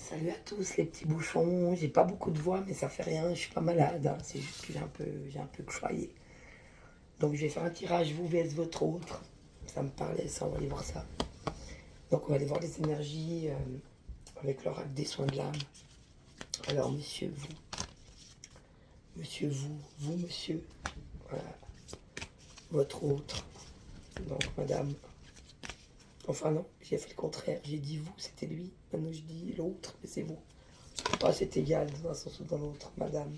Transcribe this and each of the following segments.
Salut à tous les petits bouchons, j'ai pas beaucoup de voix mais ça fait rien, je suis pas malade, hein. C'est juste que j'ai un peu choyé. Donc je vais faire un tirage vous vs votre autre. Ça me parlait ça, on va aller voir ça. Donc on va aller voir les énergies avec l'oracle des soins de l'âme. Alors monsieur vous monsieur, voilà, votre autre. Donc madame, enfin non, j'ai fait le contraire, j'ai dit vous, c'était lui, maintenant je dis l'autre, mais c'est vous. Ah, c'est égal dans un sens ou dans l'autre, madame.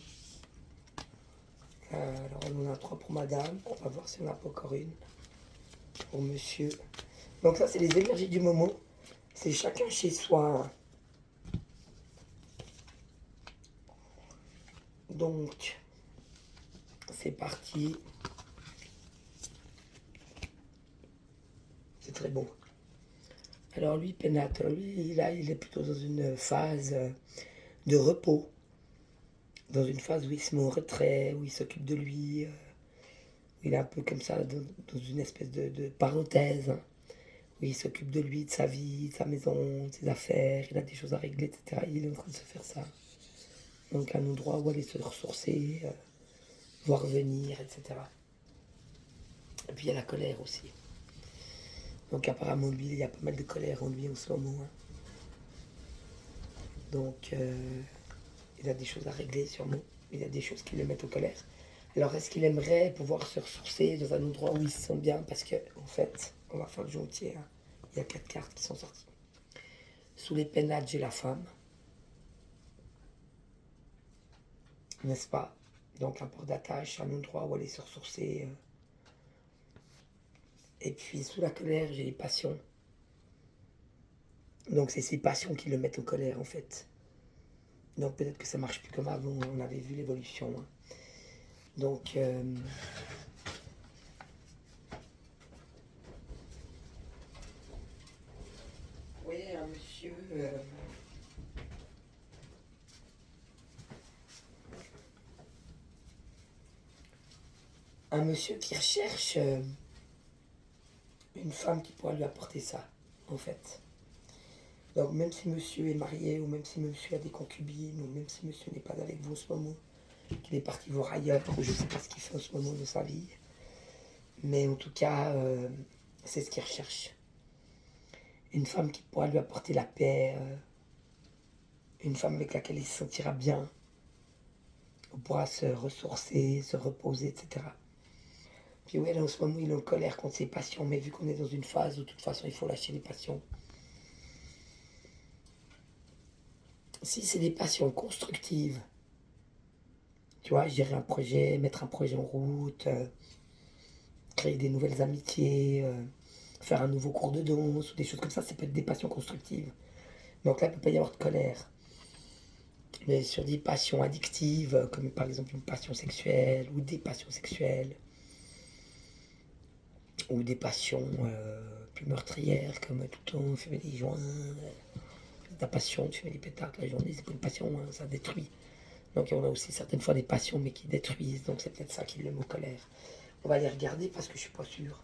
Alors on en a trois pour madame, on va voir si on n'a pas encore une pour monsieur. Donc ça c'est les énergies du moment, c'est chacun chez soi. Donc c'est parti, c'est très bon. Alors lui, Pénate, lui là il est plutôt dans une phase de repos, dans une phase où il se met en retrait, où il s'occupe de lui, il est un peu comme ça dans une espèce de parenthèse, hein, où il s'occupe de lui, de sa vie, de sa maison, de ses affaires, il a des choses à régler, etc. Il est en train de se faire ça. Donc un endroit où aller se ressourcer, voir venir, etc. Et puis il y a la colère aussi. Donc apparemment lui, il y a pas mal de colère en lui en ce moment, hein. Donc il a des choses à régler sûrement. Il y a des choses qui le mettent en colère. Alors est-ce qu'il aimerait pouvoir se ressourcer dans un endroit où il se sent bien? Parce que en fait, on va faire le jeu entier, hein. Il y a 4 cartes qui sont sorties. Sous les pénates, j'ai la femme. N'est-ce pas? Donc un port d'attache, un endroit où aller se ressourcer. Et puis sous la colère, j'ai les passions. Donc c'est ces passions qui le mettent en colère en fait. Donc peut-être que ça marche plus comme avant, on avait vu l'évolution, hein. Donc oui, un monsieur, qui recherche une femme qui pourra lui apporter ça, en fait. Donc même si monsieur est marié, ou même si monsieur a des concubines, ou même si monsieur n'est pas avec vous en ce moment, qu'il est parti voir ailleurs, ou je ne sais pas ce qu'il fait en ce moment de sa vie, mais en tout cas, c'est ce qu'il recherche. Une femme qui pourra lui apporter la paix, une femme avec laquelle il se sentira bien, on pourra se ressourcer, se reposer, etc. Puis ouais, là, en ce moment, il est en colère contre ses passions, mais vu qu'on est dans une phase où de toute façon, il faut lâcher les passions. Si c'est des passions constructives, tu vois, gérer un projet, mettre un projet en route, créer des nouvelles amitiés, faire un nouveau cours de danse, ou des choses comme ça peut être des passions constructives. Donc là, il ne peut pas y avoir de colère. Mais sur des passions addictives, comme par exemple une passion sexuelle, ou des passions sexuelles, ou des passions plus meurtrières, comme tout le temps fumer des joints, ta passion, tu fais des pétards la journée, c'est pas une passion, hein, ça détruit. Donc on a aussi certaines fois des passions, mais qui détruisent, donc c'est peut-être ça qui le mot colère. On va les regarder parce que je suis pas sûr.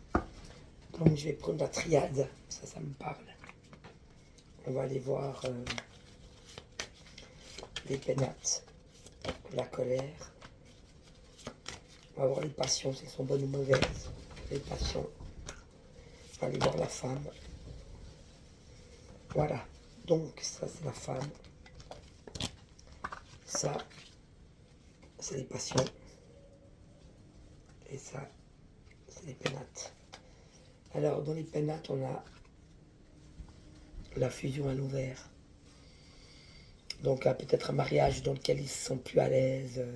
Donc je vais prendre la triade, ça me parle. On va aller voir les pénates, la colère. On va voir les passions, si elles sont bonnes ou mauvaises. Les passions. On va aller voir la femme. Voilà. Donc ça c'est la femme. Ça, c'est les passions. Et ça, c'est les pénates. Alors dans les pénates, on a la fusion à l'ouvert. Donc peut-être un mariage dans lequel ils se sentent plus à l'aise.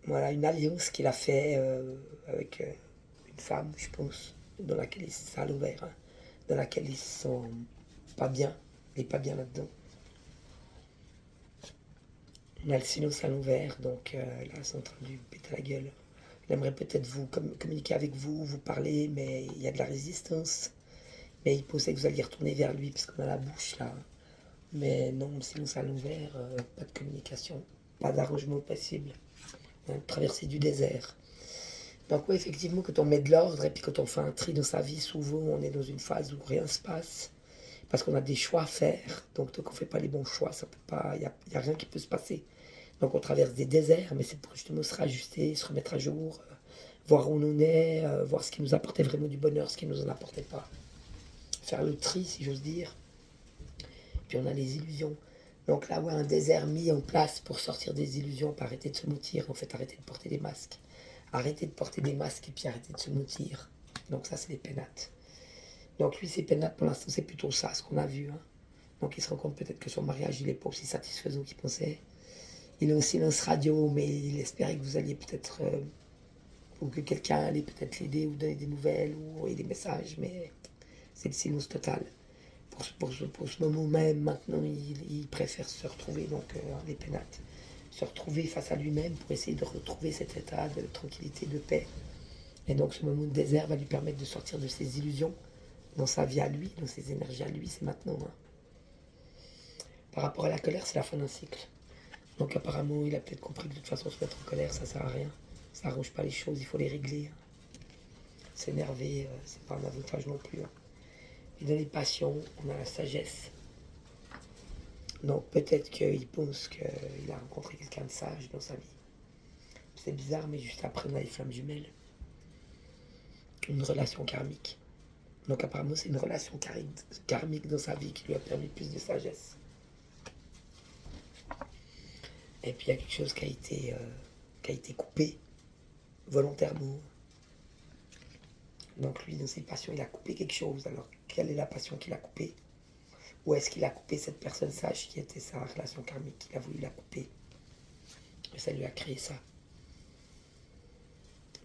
Voilà, une alliance qu'il a fait avec une femme, je pense, dans laquelle il se sent ouvert, hein, dans laquelle il se sent pas bien, il n'est pas bien là-dedans. On a le silence à l'ouvert, donc là c'est en train de lui péter la gueule. Il aimerait peut-être vous communiquer avec vous, vous parler, mais il y a de la résistance. Mais il pensait que vous alliez retourner vers lui, parce qu'on a la bouche là. Mais non, le silence à l'ouvert, pas de communication, pas d'arrangement possible. Hein, traverser du désert. Donc oui, effectivement, quand on met de l'ordre et puis quand on fait un tri dans sa vie, souvent on est dans une phase où rien ne se passe. Parce qu'on a des choix à faire. Donc, tant qu'on ne fait pas les bons choix, ça peut pas, y a rien qui peut se passer. Donc, on traverse des déserts, mais c'est pour justement se rajuster, se remettre à jour, voir où on en est, voir ce qui nous apportait vraiment du bonheur, ce qui ne nous en apportait pas. Faire le tri, si j'ose dire. Puis on a les illusions. Donc là, ouais, un désert mis en place pour sortir des illusions, pour arrêter de se mentir, en fait, arrêter de porter des masques. Arrêter de porter des masques et puis arrêter de se mentir. Donc ça, c'est les pénates. Donc lui, ses pénates, pour l'instant, c'est plutôt ça, ce qu'on a vu. Hein. Donc il se rend compte peut-être que son mariage, il n'est pas aussi satisfaisant qu'il pensait. Il est en silence radio, mais il espérait que vous alliez peut-être... ou que quelqu'un allait peut-être l'aider ou donner des nouvelles ou envoyer des messages, mais c'est le silence total. Pour ce moment même, maintenant, il préfère se retrouver, donc les pénates, se retrouver face à lui-même pour essayer de retrouver cet état de tranquillité, de paix. Et donc ce moment de désert va lui permettre de sortir de ses illusions dans sa vie à lui, dans ses énergies à lui, c'est maintenant. Hein. Par rapport à la colère, c'est la fin d'un cycle. Donc apparemment, il a peut-être compris que de toute façon, se mettre en colère, ça sert à rien. Ça arrange pas les choses, il faut les régler. Hein. S'énerver, c'est pas un avantage non plus. Hein. Et dans les passions, on a la sagesse. Donc peut-être qu'il pense qu'il a rencontré quelqu'un de sage dans sa vie. C'est bizarre, mais juste après, on a les flammes jumelles. Une relation karmique. Donc apparemment, c'est une relation karmique dans sa vie qui lui a permis plus de sagesse. Et puis il y a quelque chose qui a été coupé volontairement. Donc lui, dans ses passions, il a coupé quelque chose. Alors, quelle est la passion qu'il a coupée? Ou est-ce qu'il a coupé cette personne sage qui était sa relation karmique? Il a voulu la couper. Et ça lui a créé ça.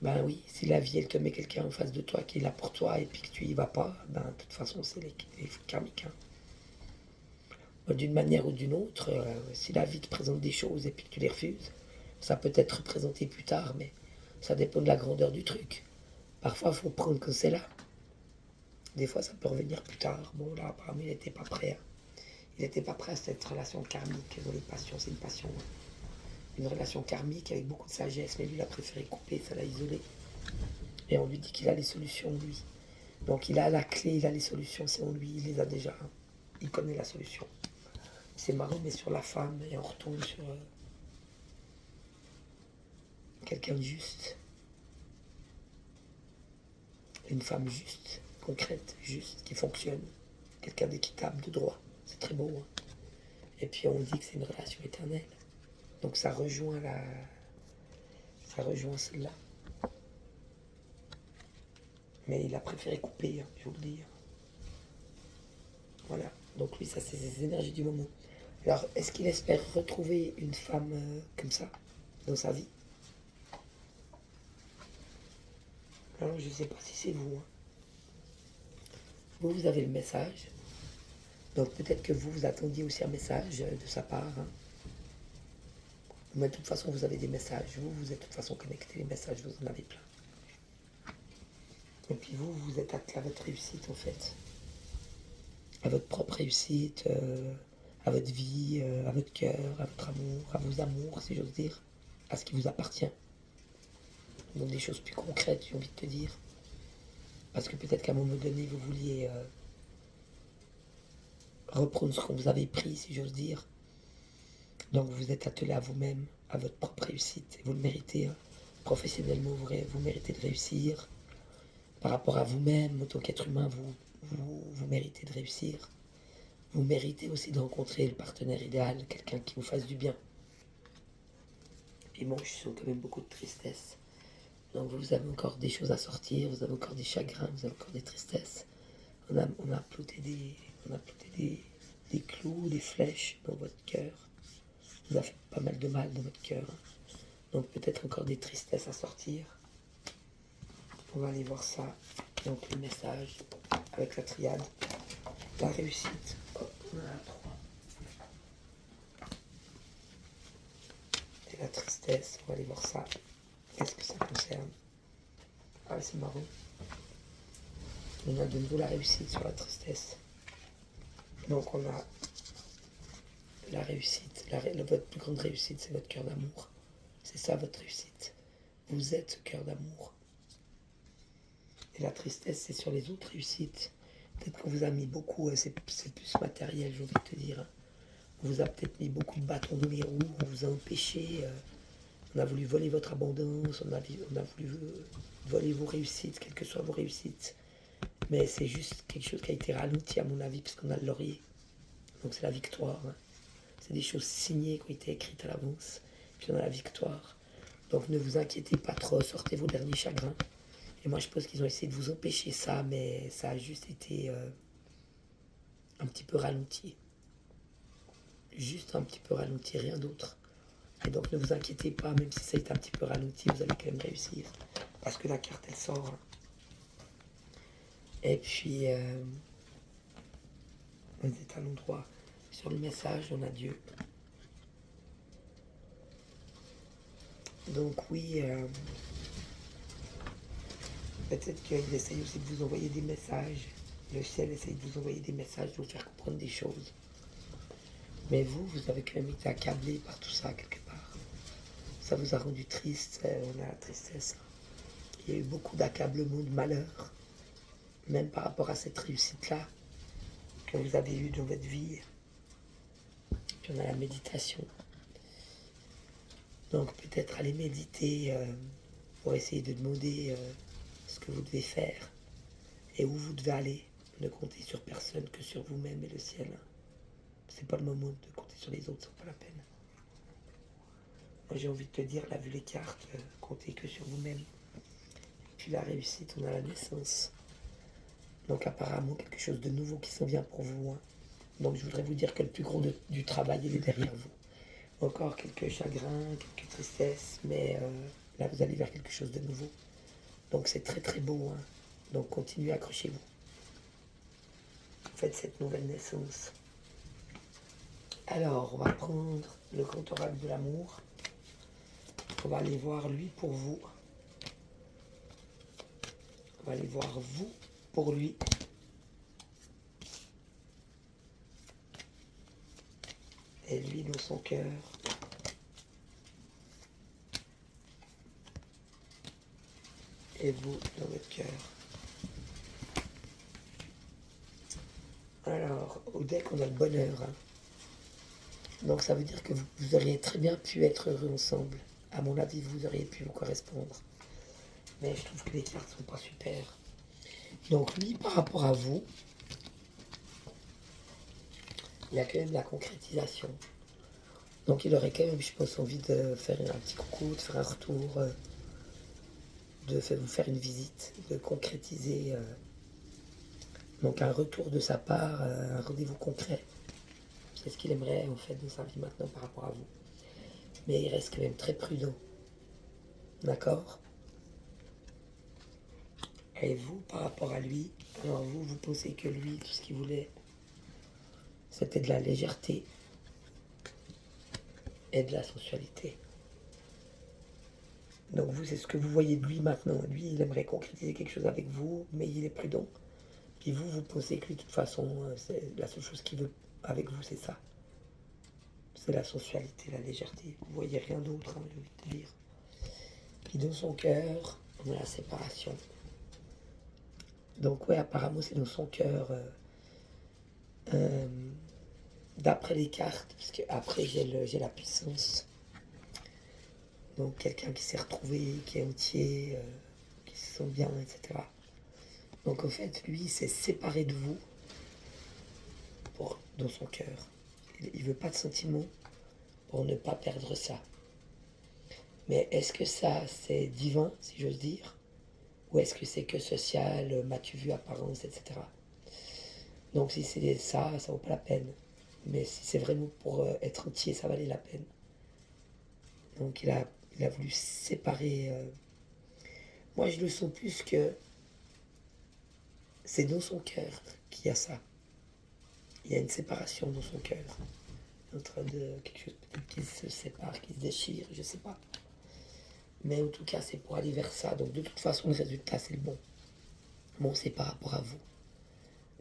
Ben oui, si la vie, elle te met quelqu'un en face de toi qui est là pour toi et puis que tu y vas pas, ben de toute façon, c'est les karmiques. Hein. D'une manière ou d'une autre, si la vie te présente des choses et puis que tu les refuses, ça peut être représenté plus tard, mais ça dépend de la grandeur du truc. Parfois, il faut prendre quand c'est là. Des fois, ça peut revenir plus tard. Bon, là, apparemment, il n'était pas prêt. Hein. Il n'était pas prêt à cette relation karmique. Dans les passions, c'est une passion. Hein. Une relation karmique avec beaucoup de sagesse, mais lui, il a préféré couper, ça l'a isolé. Et on lui dit qu'il a les solutions, lui. Donc, il a la clé, il a les solutions, c'est en lui, il les a déjà. Hein. Il connaît la solution. C'est marrant, mais sur la femme, et on retombe sur quelqu'un de juste. Une femme juste, concrète, juste, qui fonctionne. Quelqu'un d'équitable, de droit. C'est très beau. Hein. Et puis on dit que c'est une relation éternelle. Donc ça rejoint celle-là. Mais il a préféré couper, hein, je vous le dis. Voilà. Donc lui, ça c'est ses énergies du moment. Alors, est-ce qu'il espère retrouver une femme comme ça dans sa vie? Alors, je ne sais pas si c'est vous. Hein. Vous avez le message. Donc peut-être que vous attendiez aussi un message de sa part. Hein. Mais de toute façon, vous avez des messages. Vous êtes de toute façon connectés. Les messages, vous en avez plein. Et puis vous êtes attelé à votre réussite en fait. À votre propre réussite, à votre vie, à votre cœur, à votre amour, à vos amours, si j'ose dire. À ce qui vous appartient. Donc des choses plus concrètes, j'ai envie de te dire. Parce que peut-être qu'à un moment donné, vous vouliez reprendre ce qu'on vous avait pris, si j'ose dire. Donc vous êtes attelé à vous-même, à votre propre réussite. Et vous le méritez. Hein. Professionnellement, vous méritez de réussir. Par rapport à vous-même, en tant qu'être humain, vous méritez de réussir. Vous méritez aussi de rencontrer le partenaire idéal, quelqu'un qui vous fasse du bien. Et moi, je sens quand même beaucoup de tristesse. Donc vous avez encore des choses à sortir, vous avez encore des chagrins, vous avez encore des tristesses. On a ploté des clous, des flèches dans votre cœur. Ça vous a fait pas mal de mal dans votre cœur. Donc peut-être encore des tristesses à sortir. On va aller voir ça. Donc le message avec la triade. La réussite. Hop, on a la 3. Et la tristesse, on va aller voir ça. Qu'est-ce que ça concerne? Ah, c'est marrant. On a de nouveau la réussite sur la tristesse. Donc on a la réussite. Votre plus grande réussite, c'est votre cœur d'amour. C'est ça votre réussite. Vous êtes ce cœur d'amour. Et la tristesse, c'est sur les autres réussites. Peut-être qu'on vous a mis beaucoup, c'est plus matériel, j'ai envie de te dire, hein. On vous a peut-être mis beaucoup de bâtons dans les roues, on vous a empêché, on a voulu voler votre abondance, on a voulu voler vos réussites, quelles que soient vos réussites. Mais c'est juste quelque chose qui a été ralenti à mon avis, puisqu'on a le laurier. Donc c'est la victoire, hein. C'est des choses signées qui ont été écrites à l'avance, puis on a la victoire. Donc ne vous inquiétez pas trop, sortez vos derniers chagrins. Et moi je pense qu'ils ont essayé de vous empêcher ça, mais ça a juste été un petit peu ralenti. Juste un petit peu ralenti, rien d'autre. Et donc ne vous inquiétez pas, même si ça a été un petit peu ralenti, vous allez quand même réussir. Parce que la carte elle sort, hein. Et puis on est à l'endroit. Sur le message, on a Dieu. Donc oui, peut-être qu'il essaye aussi de vous envoyer des messages. Le ciel essaye de vous envoyer des messages, de vous faire comprendre des choses. Mais vous, vous avez quand même été accablé par tout ça quelque part. Ça vous a rendu triste, on a la tristesse. Il y a eu beaucoup d'accablement, de malheur, même par rapport à cette réussite-là que vous avez eue dans votre vie. Puis on a la méditation. Donc peut-être aller méditer pour essayer de demander ce que vous devez faire et où vous devez aller. Ne comptez sur personne que sur vous-même et le ciel. C'est pas le moment de compter sur les autres, c'est pas la peine. Moi j'ai envie de te dire, là vu les cartes, comptez que sur vous-même. Puis la réussite, on a la naissance. Donc apparemment quelque chose de nouveau qui s'en vient pour vous, hein. Donc je voudrais vous dire que le plus gros du travail, il est derrière vous. Encore quelques chagrins, quelques tristesses, mais là vous allez vers quelque chose de nouveau. Donc c'est très très beau, hein. Donc continuez, accrochez-vous. Faites cette nouvelle naissance. Alors, on va prendre le grand oracle de l'amour. On va aller voir lui pour vous. On va aller voir vous pour lui. Et lui dans son cœur. Et vous dans votre cœur. Alors, au deck, on a le bonheur, hein. Donc ça veut dire que vous auriez très bien pu être heureux ensemble. À mon avis, vous auriez pu vous correspondre. Mais je trouve que les cartes sont pas super. Donc lui, par rapport à vous, il y a quand même la concrétisation. Donc il aurait quand même, je pense, envie de faire un petit coucou, de faire un retour, de vous faire une visite, de concrétiser. Donc un retour de sa part, un rendez-vous concret. C'est ce qu'il aimerait en fait dans sa vie maintenant par rapport à vous. Mais il reste quand même très prudent. D'accord? Et vous, par rapport à lui, alors vous pensez que lui, tout ce qu'il voulait, c'était de la légèreté et de la sensualité. Donc vous, c'est ce que vous voyez de lui maintenant. Lui, il aimerait concrétiser quelque chose avec vous, mais il est prudent. Puis vous, vous pensez que lui, de toute façon, c'est la seule chose qu'il veut avec vous, c'est ça. C'est la sensualité, la légèreté. Vous voyez rien d'autre, hein, j'ai envie de te dire. Puis dans son cœur, on a la séparation. Donc ouais, apparemment, c'est dans son cœur, d'après les cartes, parce que après j'ai la puissance. Donc quelqu'un qui s'est retrouvé, qui est entier, qui se sent bien, etc. Donc en fait, lui, il s'est séparé de vous dans son cœur. Il ne veut pas de sentiments pour ne pas perdre ça. Mais est-ce que ça, c'est divin, si j'ose dire? Ou est-ce que c'est que social, m'as-tu vu, apparence, etc. Donc si c'est ça, ça vaut pas la peine. Mais si c'est vraiment pour être entier, ça valait la peine. Donc il a voulu séparer. Moi, je le sens plus que c'est dans son cœur qu'il y a ça. Il y a une séparation dans son cœur. En train de quelque chose peut-être qui se sépare, qui se déchire, je sais pas. Mais en tout cas, c'est pour aller vers ça. Donc de toute façon, le résultat, c'est le bon. Bon, c'est par rapport à vous.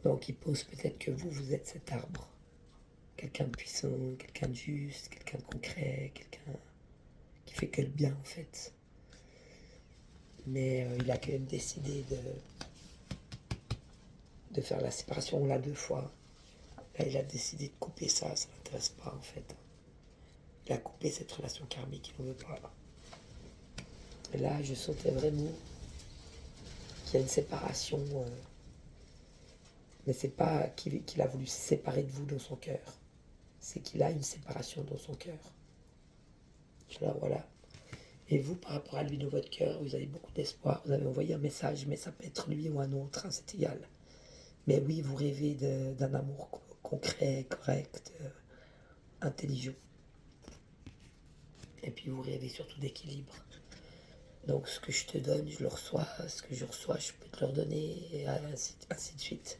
Donc il pense peut-être que vous êtes cet arbre. Quelqu'un de puissant, quelqu'un de juste, quelqu'un de concret, quelqu'un qui fait que le bien en fait. Mais il a quand même décidé de faire la séparation. On l'a 2 fois. Là, il a décidé de couper ça. Ça ne l'intéresse pas, en fait. Il a coupé cette relation karmique. Il ne veut pas. Et là, je sentais vraiment qu'il y a une séparation. Mais c'est pas qu'il a voulu se séparer de vous dans son cœur. C'est qu'il a une séparation dans son cœur. Alors voilà. Et vous, par rapport à lui dans votre cœur, vous avez beaucoup d'espoir. Vous avez envoyé un message, mais ça peut être lui ou un autre, hein, c'est égal. Mais oui, vous rêvez d'un amour concret, correct, intelligent. Et puis vous rêvez surtout d'équilibre. Donc ce que je te donne, je le reçois. Ce que je reçois, je peux te le redonner, et ainsi de suite.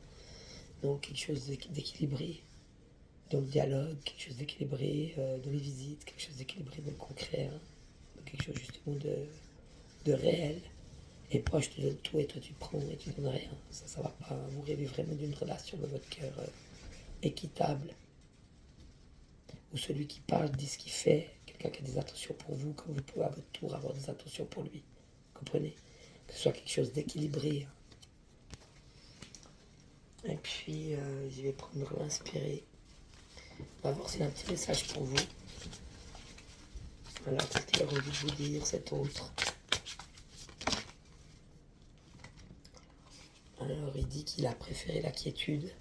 Donc quelque chose d'équilibré dans le dialogue, quelque chose d'équilibré dans les visites, quelque chose d'équilibré dans le concret, hein, donc quelque chose justement de réel. Et pas je te donne tout et toi tu prends et tu donnes rien. Ça va pas. Vous rêvez vraiment d'une relation dans votre cœur équitable, où celui qui parle dit ce qu'il fait, quelqu'un qui a des attentions pour vous, comme vous pouvez à votre tour avoir des attentions pour lui. Comprenez? Que ce soit quelque chose d'équilibré. Et puis je vais prendre l'inspirer. On va voir s'il y a un petit message pour vous. Alors, qu'est-ce qu'il a envie de vous dire, cet autre? Alors, il dit qu'il a préféré la quiétude,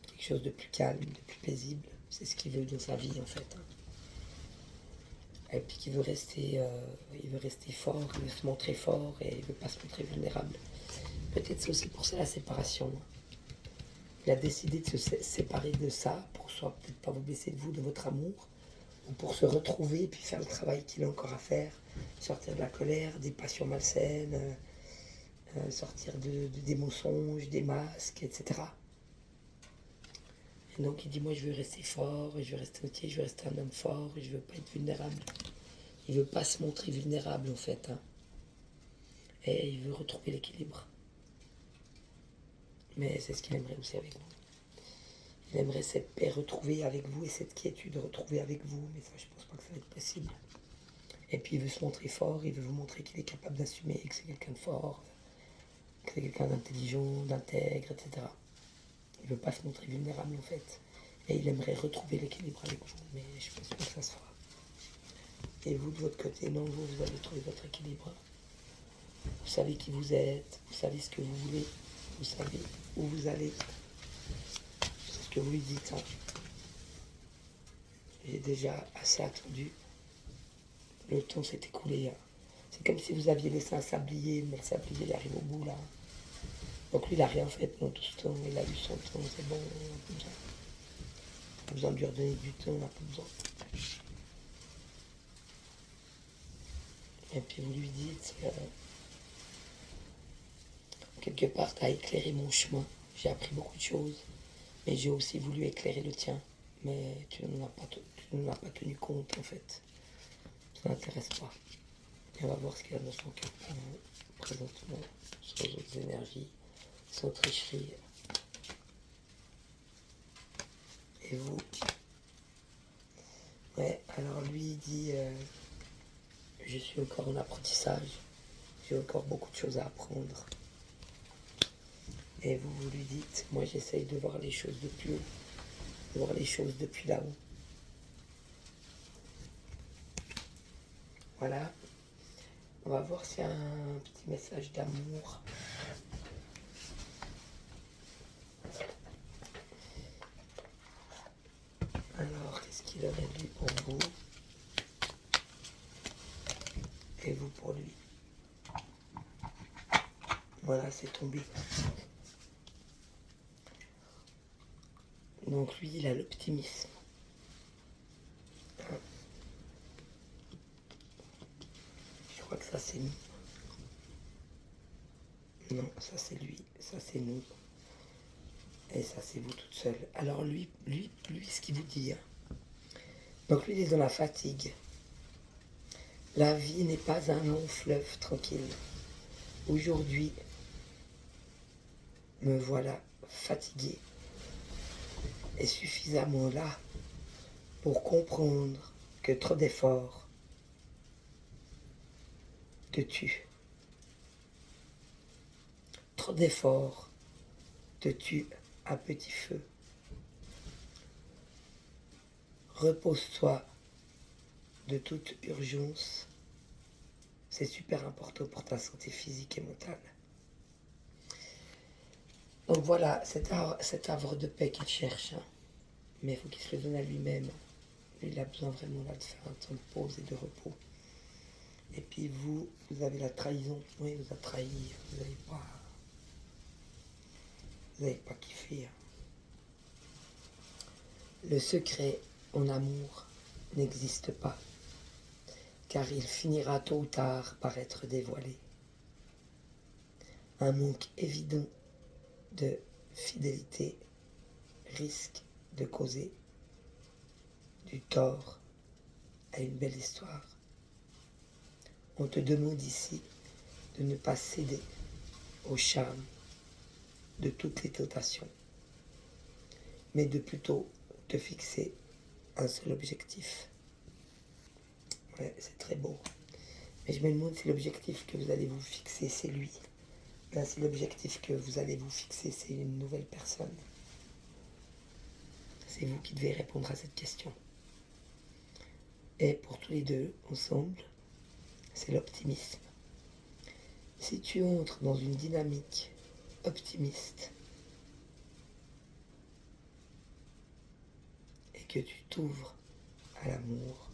quelque chose de plus calme, de plus paisible. C'est ce qu'il veut dans sa vie, en fait. Et puis qu'il veut rester fort, il veut se montrer fort et il veut pas se montrer vulnérable. Peut-être c'est aussi pour ça la séparation. Il a décidé de se séparer de ça pour soit peut-être pas vous baisser de vous, de votre amour, ou pour se retrouver et puis faire le travail qu'il a encore à faire, sortir de la colère, des passions malsaines, sortir des mensonges, des masques, etc. Et donc il dit, moi je veux rester fort, je veux rester entier, je veux rester un homme fort, je veux pas être vulnérable. Il veut pas se montrer vulnérable en fait. Hein. Et il veut retrouver l'équilibre. Mais c'est ce qu'il aimerait aussi avec vous. Il aimerait cette paix retrouvée avec vous et cette quiétude retrouvée avec vous, mais ça je pense pas que ça va être possible. Et puis il veut se montrer fort, il veut vous montrer qu'il est capable d'assumer, que c'est quelqu'un de fort, que c'est quelqu'un d'intelligent, d'intègre, etc. Il veut pas se montrer vulnérable en fait. Et il aimerait retrouver l'équilibre avec vous, mais je pense pas que ça se fera. Et vous de votre côté, non, vous allez trouver votre équilibre. Vous savez qui vous êtes, vous savez ce que vous voulez, vous savez où vous allez. C'est ce que vous lui dites. Hein. J'ai déjà assez attendu. Le temps s'est écoulé. Hein. C'est comme si vous aviez laissé un sablier, mais le sablier il arrive au bout là. Donc lui il n'a rien fait pendant tout ce temps, il a eu son temps, c'est bon, on a pas besoin de lui redonner du temps, on n'a pas besoin. Et puis vous lui dites, quelque part tu as éclairé mon chemin, j'ai appris beaucoup de choses, mais j'ai aussi voulu éclairer le tien, mais tu n'en as pas tenu compte en fait, ça n'intéresse pas. Et on va voir ce qu'il y a dans son cœur pour vous, présentement, sans autres énergies, sans tricherie. Et vous? Ouais, alors lui il dit, je suis encore en apprentissage, j'ai encore beaucoup de choses à apprendre. Et vous lui dites, moi j'essaye de voir les choses de plus haut, de voir les choses depuis là-haut. Voilà. On va voir s'il y a un petit message d'amour. Alors, qu'est-ce qu'il aurait lui pour vous? Et vous pour lui? Voilà, c'est tombé. Donc lui, il a l'optimisme. Je crois que ça, c'est nous. Non, ça, c'est lui. Ça, c'est nous. Et ça, c'est vous toute seule. Alors lui, ce qu'il vous dit. Hein. Donc lui, il est dans la fatigue. La vie n'est pas un long fleuve tranquille. Aujourd'hui, me voilà fatigué et suffisamment là pour comprendre que trop d'efforts te tuent. Trop d'efforts te tue à petit feu. Repose-toi de toute urgence. C'est super important pour ta santé physique et mentale. Donc voilà, cet havre de paix qu'il cherche. Hein. Mais il faut qu'il se le donne à lui-même. Lui, il a besoin vraiment là de faire un temps de pause et de repos. Et puis vous avez la trahison. Oui, vous avez trahi. Vous n'avez pas kiffé. Hein. Le secret en amour n'existe pas, car il finira tôt ou tard par être dévoilé. Un manque évident de fidélité risque de causer du tort à une belle histoire. On te demande ici de ne pas céder au charme de toutes les tentations, mais de plutôt te fixer un seul objectif. Ouais, c'est très beau. Mais je me demande si l'objectif que vous allez vous fixer, c'est lui. Là, si l'objectif que vous allez vous fixer, c'est une nouvelle personne. C'est vous qui devez répondre à cette question. Et pour tous les deux, ensemble, c'est l'optimisme. Si tu entres dans une dynamique optimiste et que tu t'ouvres à l'amour,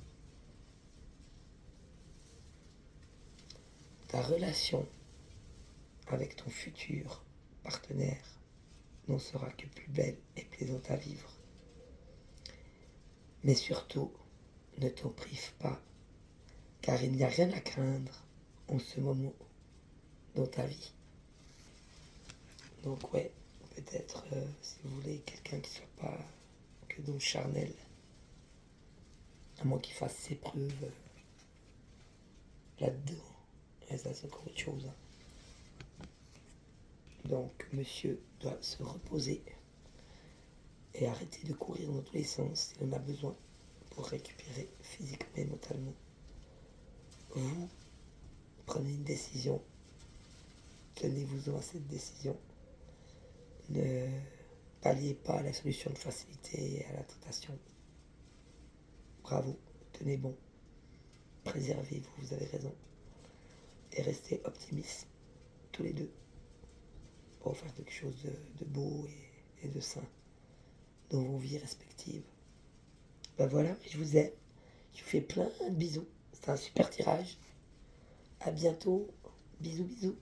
ta relation avec ton futur partenaire n'en sera que plus belle et plaisante à vivre. Mais surtout, ne t'en prive pas, car il n'y a rien à craindre en ce moment dans ta vie. Donc ouais, peut-être si vous voulez quelqu'un qui ne soit pas que dans le charnel, à moins qu'il fasse ses preuves là-dedans, et ça c'est encore autre chose. Donc monsieur doit se reposer et arrêter de courir dans tous les sens s'il en a besoin pour récupérer physiquement et mentalement. Vous prenez une décision, tenez-vous à cette décision. Ne palliez pas à la solution de facilité et à la tentation. Bravo, tenez bon, préservez-vous, vous avez raison. Et restez optimistes, tous les deux, pour faire quelque chose de beau et de sain dans vos vies respectives. Ben voilà, je vous aime, je vous fais plein de bisous. C'était un super tirage. À bientôt, bisous bisous.